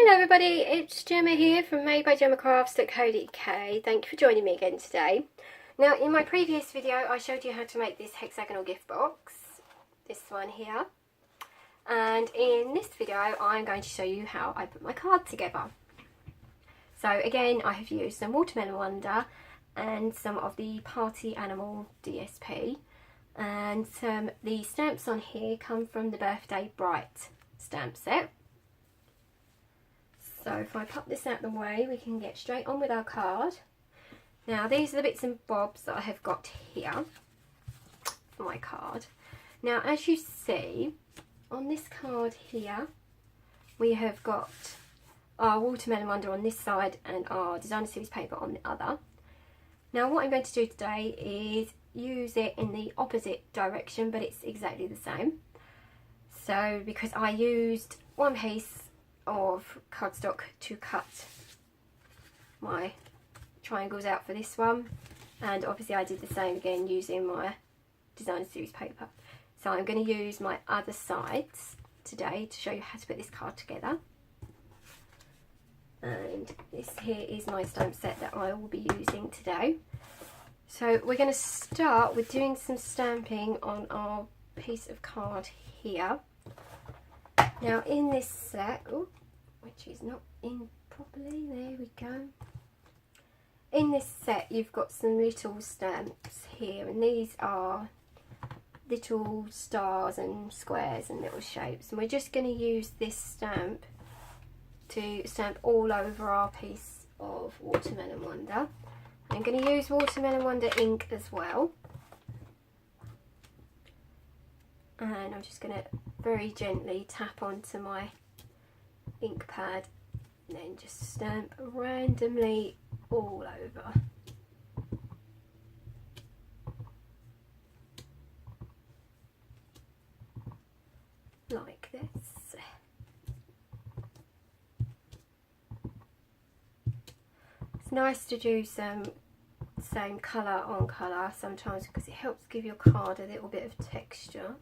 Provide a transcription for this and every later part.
Hello everybody, it's Gemma here from madebyGemmaCrafts.co.uk. Thank you for joining me again today. Now in my previous video I showed you how to make this hexagonal gift box, this one here. And in this video I'm going to show you how I put my card together. So again I have used some Watermelon Wonder and some of the Party Animal DSP. And the stamps on here come from the Birthday Bright stamp set. So if I pop this out of the way, we can get straight on with our card. Now these are the bits and bobs that I have got here for my card. Now as you see, on this card here, we have got our Watermelon Wonder on this side and our Designer Series paper on the other. Now what I'm going to do today is use it in the opposite direction, but it's exactly the same. So because I used one piece of cardstock to cut my triangles out for this one, and obviously I did the same again using my Designer Series paper. So I'm going to use my other sides today to show you how to put this card together. And this here is my stamp set that I will be using today. So we're going to start with doing some stamping on our piece of card here. Now in this set, which is not in properly, there we go. In this set you've got some little stamps here, and these are little stars and squares and little shapes, and we're just going to use this stamp to stamp all over our piece of Watermelon Wonder. I'm going to use Watermelon Wonder ink as well. And I'm just going to very gently tap onto my ink pad and then just stamp randomly all over. Like this. It's nice to do some same colour on colour sometimes because it helps give your card a little bit of texture.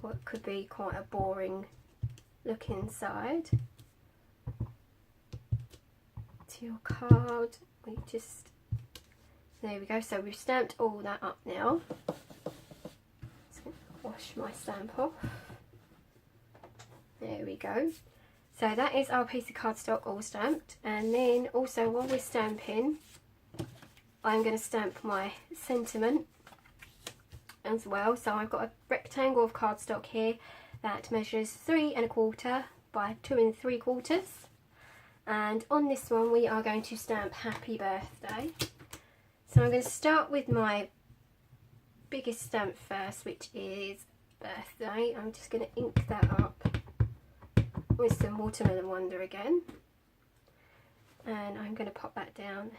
What could be quite a boring look inside to your card. We just, there we go. So we've stamped all that up now. Just going to wash my stamp off. There we go. So that is our piece of cardstock all stamped. And then also while we're stamping, I'm going to stamp my sentiment as well. So I've got a rectangle of cardstock here that measures 3 1/4 by 2 3/4, and on this one we are going to stamp Happy Birthday. So I'm going to start with my biggest stamp first, which is Birthday. I'm just going to ink that up with some Watermelon Wonder again, and I'm going to pop that down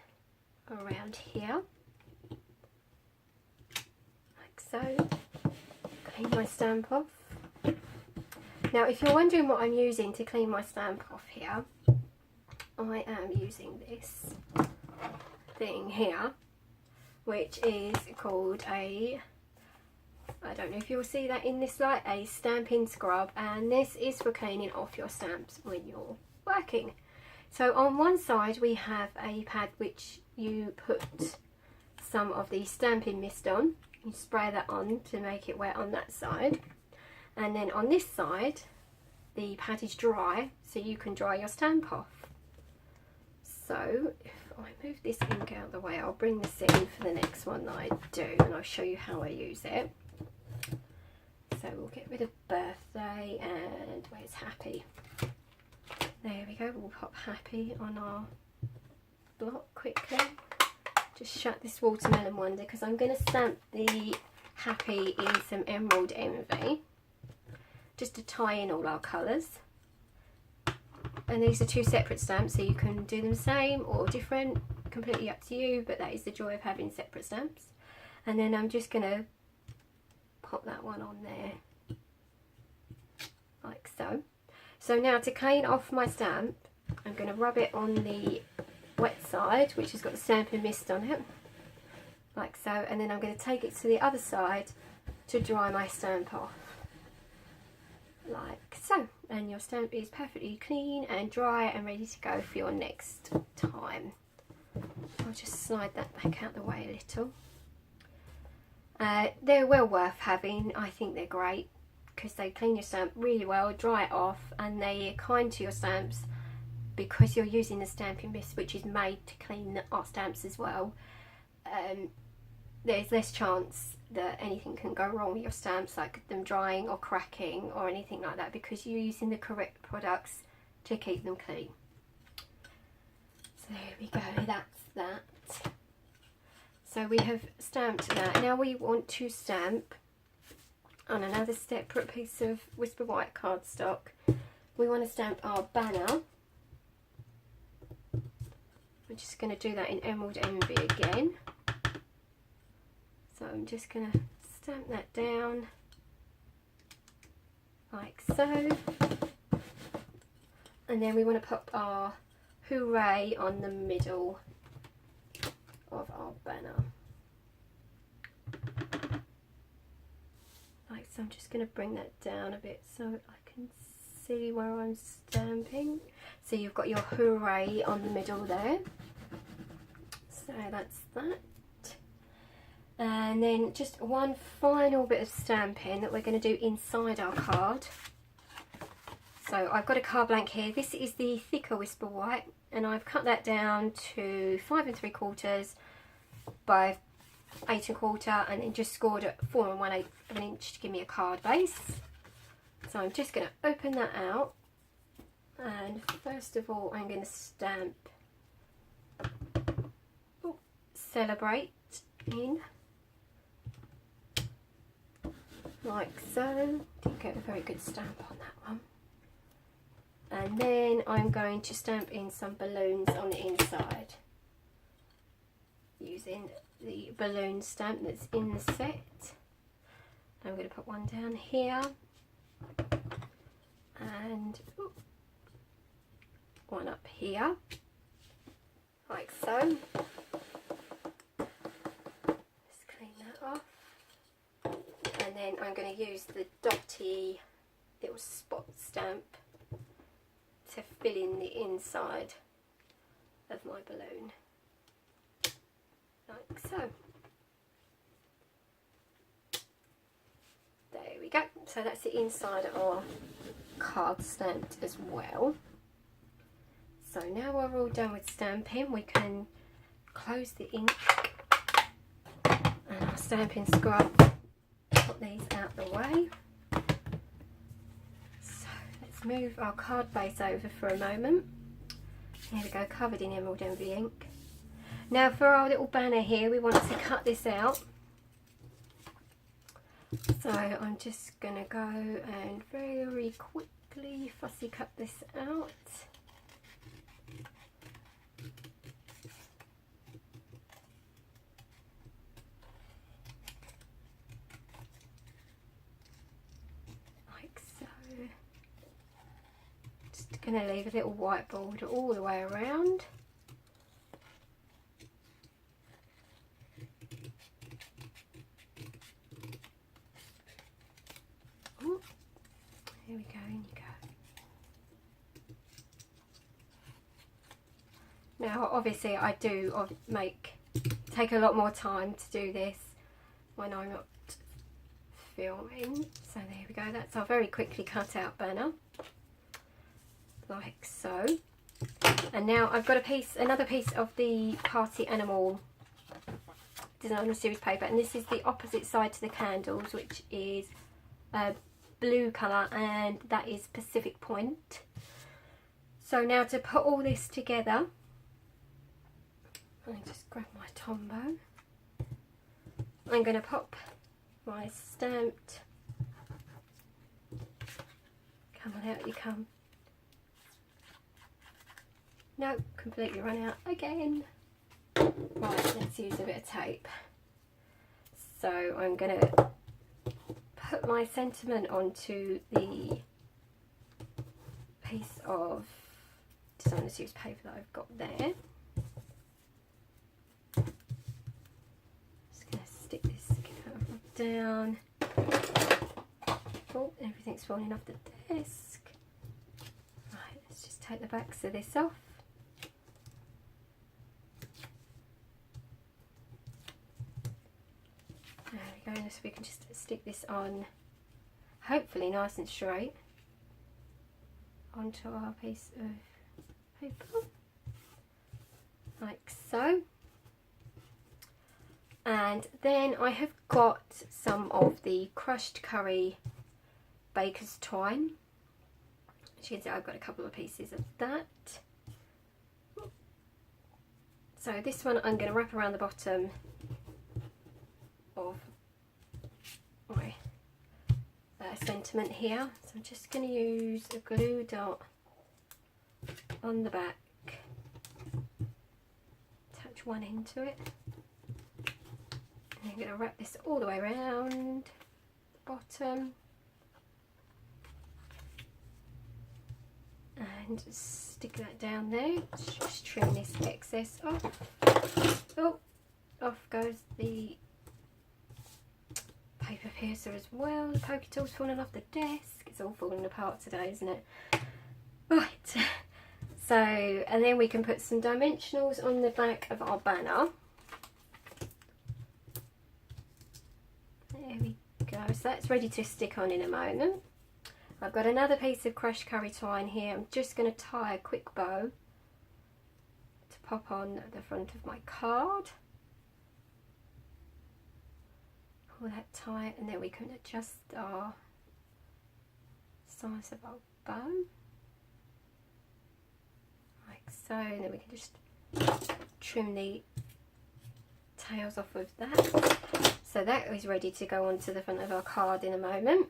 around here like so. Clean my stamp off. Now if you're wondering what I'm using to clean my stamp off here, I am using this thing here, which is called a, I don't know if you'll see that in this light, a stamping scrub, and this is for cleaning off your stamps when you're working. So on one side we have a pad which you put some of the stamping mist on. You spray that on to make it wet on that side, and then on this side the pad is dry, so you can dry your stamp off. So if I move this ink out of the way, I'll bring this in for the next one that I do, and I'll show you how I use it. So we'll get rid of Birthday, and where's Happy? There we go. We'll pop Happy on our block quickly. Just shut this Watermelon Wonder because I'm going to stamp the Happy in some Emerald Envy, just to tie in all our colours. And these are two separate stamps, so you can do them same or different, completely up to you, but that is the joy of having separate stamps. And then I'm just going to pop that one on there like so. So now to clean off my stamp, I'm going to rub it on the wet side, which has got the stamping mist on it, like so, and then I'm going to take it to the other side to dry my stamp off, like so. and your stamp is perfectly clean and dry and ready to go for your next time. I'll just slide that back out the way a little. They're well worth having. I think they're great because they clean your stamp really well, dry it off, and they are kind to your stamps because you're using the stamping mist, which is made to clean the art stamps as well. There's less chance that anything can go wrong with your stamps, like them drying or cracking or anything like that, because you're using the correct products to keep them clean. So there we go, that's that. So we have stamped that. Now we want to stamp on another separate piece of Whisper White cardstock. We want to stamp our banner. We're just going to do that in Emerald Envy again. So I'm just going to stamp that down like so. And then we want to pop our hooray on the middle of our banner. Like so. I'm just going to bring that down a bit so I can see where I'm stamping. So you've got your hooray on the middle there. So that's that. And then just one final bit of stamping that we're going to do inside our card. So I've got a card blank here. This is the thicker Whisper White, and I've cut that down to 5 3/4 by 8 1/4, and then just scored at 4 1/8 of an inch to give me a card base. So I'm just going to open that out, and first of all I'm going to stamp Celebrate in, like so. Didn't get a very good stamp on that one. And then I'm going to stamp in some balloons on the inside using the balloon stamp that's in the set. I'm going to put one down here and one up here, like so. Just clean that off. And then I'm going to use the dotty little spot stamp to fill in the inside of my balloon, like so. There we go. So that's the inside of our card stamped as well. So now we're all done with stamping, we can close the ink and our stamping scrub. Put these out the way. So let's move our card base over for a moment. There we go, covered in Emerald Envy ink. Now for our little banner here, we want to cut this out. So I'm just going to go and very quickly fussy cut this out. Like so. Just going to leave a little white border all the way around. Here we go, in you go. Now obviously I do take a lot more time to do this when I'm not filming. So there we go, that's our very quickly cut out banner, like so. And now I've got another piece of the Party Animal Designer Series paper, and this is the opposite side to the candles, which is blue colour, and that is Pacific Point. So now to put all this together, I'll just grab my Tombow. I'm going to pop my stamped, come on out you come, no, completely run out again. Right, let's use a bit of tape. So I'm going to put my sentiment onto the piece of Designer Series paper that I've got there. Just going to stick this down. Oh, everything's falling off the desk. take the backs of this off. There we go, so we can just stick this on, hopefully nice and straight, onto our piece of paper, like so. And then I have got some of the crushed curry baker's twine. As you can see, I've got a couple of pieces of that. So this one I'm going to wrap around the bottom of my sentiment here. So I'm just going to use a glue dot on the back, attach one end to it. I'm going to wrap this all the way around the bottom and stick that down there. Just trim this excess off. Oh, off goes the paper piercer as well. The pokey tool's falling off the desk. It's all falling apart today, isn't it? Right, so, and then we can put some dimensionals on the back of our banner. There we go, so that's ready to stick on in a moment. I've got another piece of crushed curry twine here. I'm just going to tie a quick bow to pop on the front of my card. Pull that tight, and then we can adjust our size of our bow, like so, and then we can just trim the tails off of that. So that is ready to go onto the front of our card in a moment.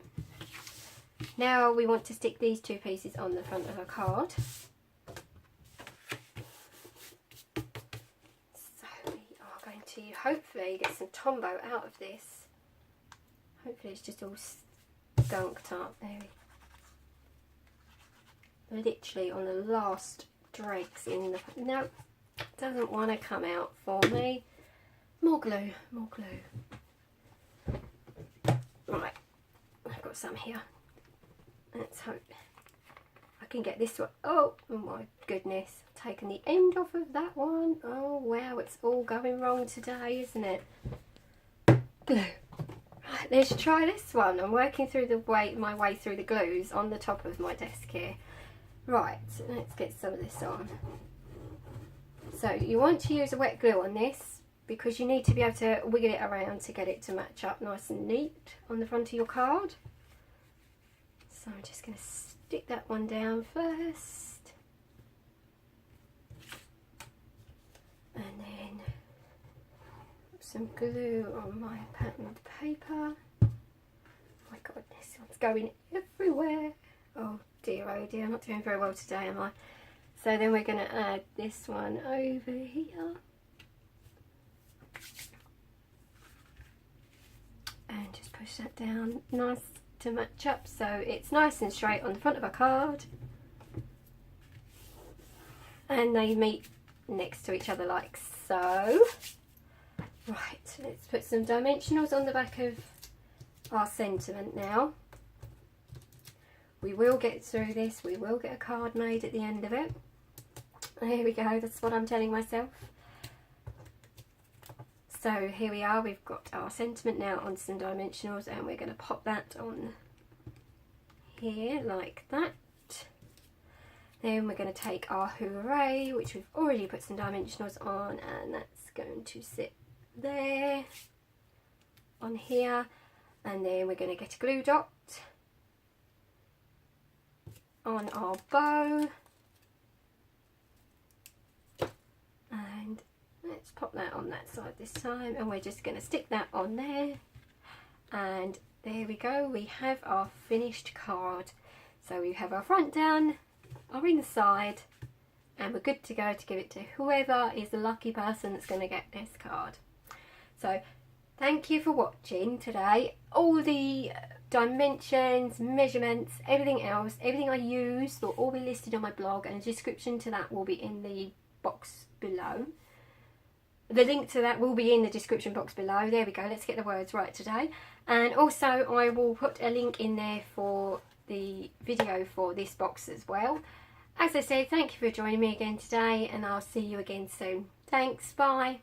Now we want to stick these two pieces on the front of our card. So we are going to hopefully get some Tombow out of this. Hopefully it's just all skunked up. There we go. Literally on the last dregs in the... No, doesn't want to come out for me. More glue, more glue. Right, I've got some here. Let's hope I can get this one. Oh my goodness, I've taken the end off of that one. Oh wow, it's all going wrong today, isn't it? Glue. Right, let's try this one. I'm working through my way through the glues on the top of my desk here. Right, let's get some of this on. So you want to use a wet glue on this, because you need to be able to wiggle it around to get it to match up nice and neat on the front of your card. So I'm just going to stick that one down first. And then put some glue on my patterned paper. Oh my god, this one's going everywhere. Oh dear, I'm not doing very well today, am I? So then we're going to add this one over here. And just push that down nice to match up so it's nice and straight on the front of our card. And they meet next to each other like so. Right, let's put some dimensionals on the back of our sentiment now. We will get through this, we will get a card made at the end of it. There we go, that's what I'm telling myself. So here we are, we've got our sentiment now on some dimensionals, and we're going to pop that on here like that. Then we're going to take our hooray, which we've already put some dimensionals on, and that's going to sit there on here. And then we're going to get a glue dot on our bow. And let's pop that on that side this time, and we're just going to stick that on there, and there we go, we have our finished card. So we have our front down, our inside, and we're good to go to give it to whoever is the lucky person that's going to get this card. So thank you for watching today. All the dimensions, measurements, everything else, everything I use will all be listed on my blog, and a description to that will be in the box below. The link to that will be in the description box below. There we go, let's get the words right today. And also I will put a link in there for the video for this box as well. As I said, thank you for joining me again today, and I'll see you again soon. Thanks, bye.